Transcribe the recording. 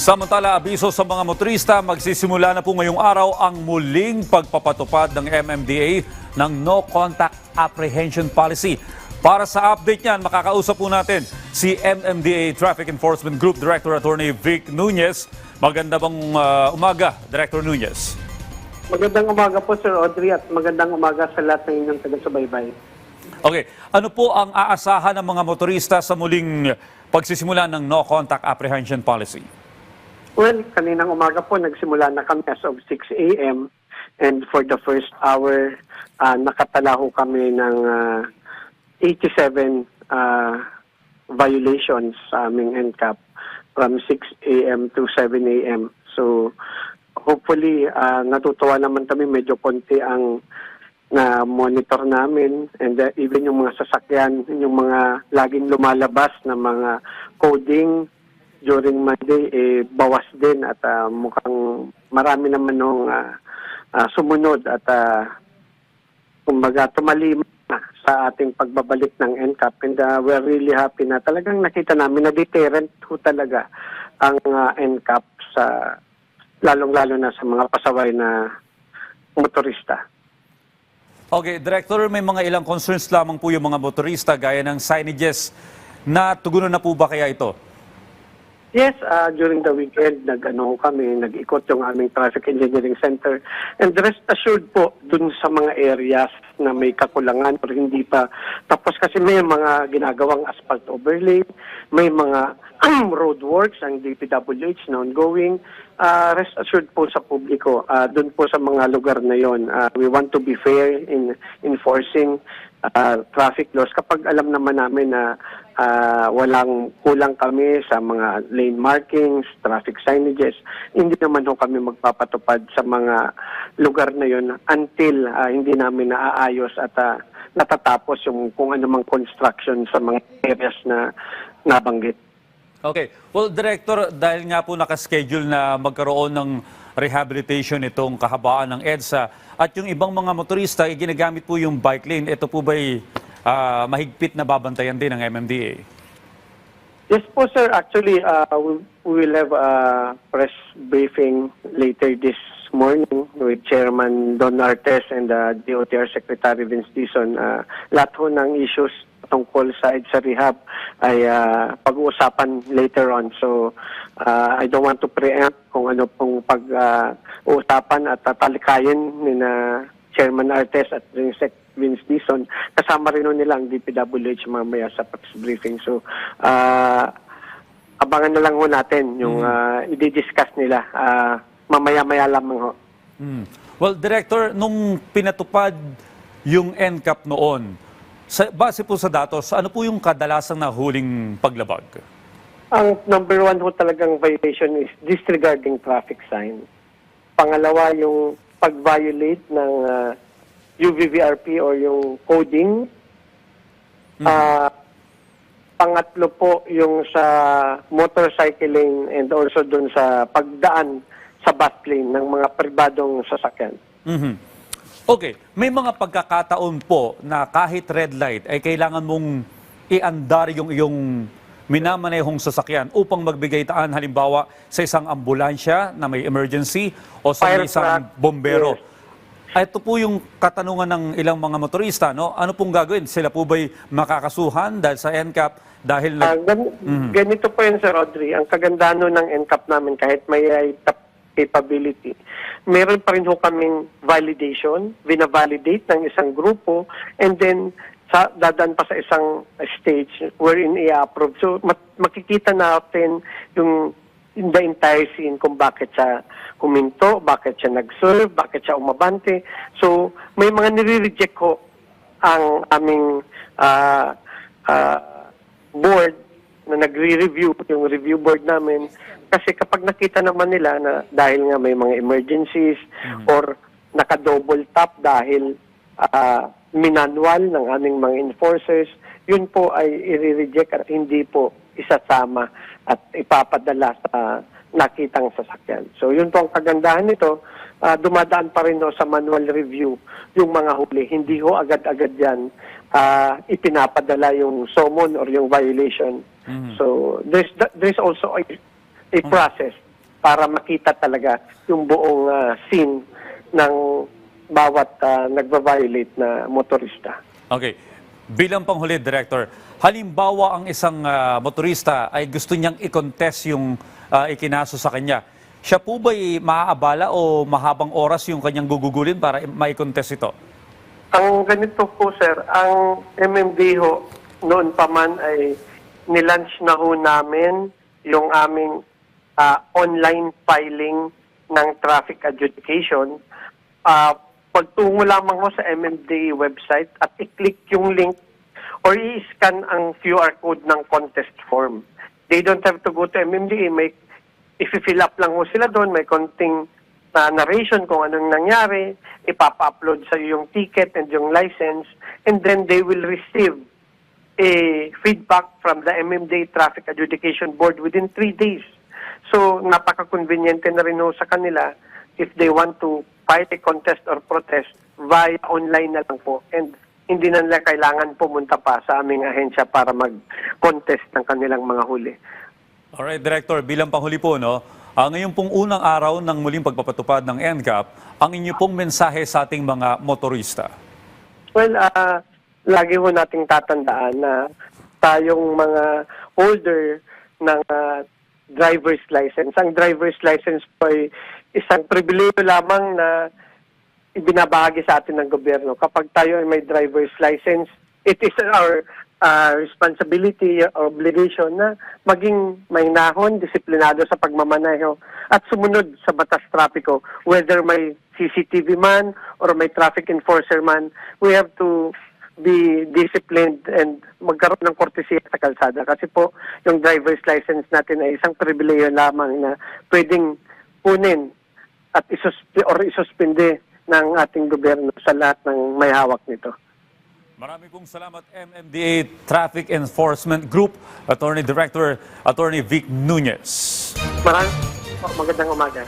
Samantala, abiso sa mga motorista, magsisimula na po ngayong araw ang muling pagpapatupad ng MMDA ng No Contact Apprehension Policy. Para sa update niyan, makakausap po natin si MMDA Traffic Enforcement Group Director Attorney Vic Nunez. Maganda bang umaga, Director Nunez? Magandang umaga po, Sir Audrey, at magandang umaga sa lahat ng inyong taga-subaybay. Okay, ano po ang aasahan ng mga motorista sa muling pagsisimula ng No Contact Apprehension Policy? Well, kaninang umaga po, nagsimula na kami as of 6 a.m. and for the first hour, nakatala ho kami ng 87 violations sa aming NCAP from 6 a.m. to 7 a.m. So, hopefully, natutuwa naman kami, medyo konti ang na-monitor namin, and even yung mga sasakyan, yung mga laging lumalabas na mga coding during Monday, bawas din at mukhang marami naman nung sumunod at kumbaga tumalim sa ating pagbabalik ng NCAP, and we're really happy na talagang nakita namin na deterrent ho talaga ang NCAP sa lalong-lalo na sa mga pasaway na motorista. Okay, Director, may mga ilang concerns lamang po yung mga motorista gaya ng signages. Natugunan na po ba kaya ito? Yes, during the weekend, nag-ikot yung aming Traffic Engineering Center. And rest assured po, dun sa mga areas na may kakulangan or hindi pa. Tapos kasi may mga ginagawang asphalt overlay, may mga roadworks, ang DPWH na ongoing. Rest assured po sa publiko, dun po sa mga lugar na yon, we want to be fair in enforcing traffic laws. Kapag alam naman namin na walang kulang kami sa mga lane markings, traffic signages, hindi naman ho kami magpapatupad sa mga lugar na yon until hindi namin naaayos at natatapos yung kung anumang construction sa mga areas na nabanggit. Okay. Well, Director, dahil nga po nakaschedule na magkaroon ng rehabilitation itong kahabaan ng EDSA at yung ibang mga motorista, ginagamit po yung bike lane, ito po ba'y mahigpit na babantayan din ng MMDA? Yes po, sir. Actually, we will have a press briefing later this morning with Chairman Don Artes and DOTR Secretary Vince Dizon. Lahat ho ng issues tungkol sa EDSA rehab ay pag-uusapan later on. So, I don't want to preempt kung ano pong pag-uusapan at tatalikayin ni na Chairman Artes at Vince Dizon. Kasama rin nila ang DPWH mamaya sa press briefing. So, abangan na lang ho natin yung i-discuss nila. Mamaya-maya lamang ho. Well, Director, nung pinatupad yung NCAP noon, base po sa datos, ano po yung kadalasang nahuling paglabag? Ang number one ho talagang violation is disregarding traffic sign. Pangalawa, yung pag-violate ng UVVRP or yung coding. Pangatlo po yung sa motorcycling and also dun sa pagdaan sa bus lane ng mga pribadong sasakyan. Okay, may mga pagkakataon po na kahit red light ay kailangan mong iandar yung iyong minamanehong sasakyan upang magbigay taan halimbawa sa isang ambulansya na may emergency o sa isang bombero. Yes. Ito po yung katanungan ng ilang mga motorista, no? Ano pong gagawin? Sila po ba'y makakasuhan dahil sa NCAP dahil ganito po yun, Sir Audrey. Ang kagandahan ng NCAP namin kahit may capability, meron pa rin ho kaming validation, binavalidate ng isang grupo, and then dadaan pa sa isang stage wherein i-approve. So makikita natin yung in the entire scene kung bakit siya huminto, bakit siya nag-serve, bakit siya umabante. So may mga nire-reject ho ang aming board na nagre-review, yung review board namin, kasi kapag nakita naman nila na dahil nga may mga emergencies or naka-double tap dahil minanual ng aming mga enforcers, yun po ay i-reject at hindi po isasama at ipapadala sa nakitang sasakyan. So yun po ang kagandahan nito, dumadaan pa rin sa manual review yung mga huli. Hindi ho agad-agad yan ipinapadala yung summon or yung violation. So there's also a process para makita talaga yung buong scene ng bawat nagva-violate na motorista. Okay. Bilang panghuli, Director, halimbawa ang isang motorista ay gusto niyang i-contest yung ikinaso sa kanya. Siya po ba'y maaabala o mahabang oras yung kanyang gugugulin para ma-contest ito? Ang ganito po, sir, ang MMD ho, noon pa man ay nilaunch na ho namin yung aming online filing ng traffic adjudication. Pagtungo lamang ho sa MMD website at i-click yung link or i-scan ang QR code ng contest form. They don't have to go to MMDA. If-fill up lang ho sila doon, may konting narration kung anong nangyari, ipapa-upload sa yung ticket and yung license, and then they will receive a feedback from the MMDA Traffic Adjudication Board within 3 days. So, napaka-conveniente na rin ho sa kanila if they want to fight a contest or protest via online na lang po. And hindi na nila kailangan pumunta pa sa aming ahensya para mag-contest ng kanilang mga huli. Alright, Director, bilang panghuli po, no, ngayon pong unang araw ng muling pagpapatupad ng NCAP, ang inyo pong mensahe sa ating mga motorista? Well, lagi ho nating tatandaan na tayong mga holder ng driver's license. Ang driver's license po ay isang pribileyo lamang na ibinabahagi sa atin ng gobyerno. Kapag tayo ay may driver's license, it is our responsibility or obligation na maging mahinahon, disiplinado sa pagmamaneho at sumunod sa batas trapiko. Whether may CCTV man or may traffic enforcer man, we have to be disciplined and magkaroon ng kortesiya sa kalsada. Kasi po, yung driver's license natin ay isang pribileyo lamang na pwedeng kunin at isuspinde ng ating gobyerno sa lahat ng may hawak nito. Marami pong salamat, MMDA Traffic Enforcement Group, Attorney Director, Attorney Vic Nunez. Magandang umaga.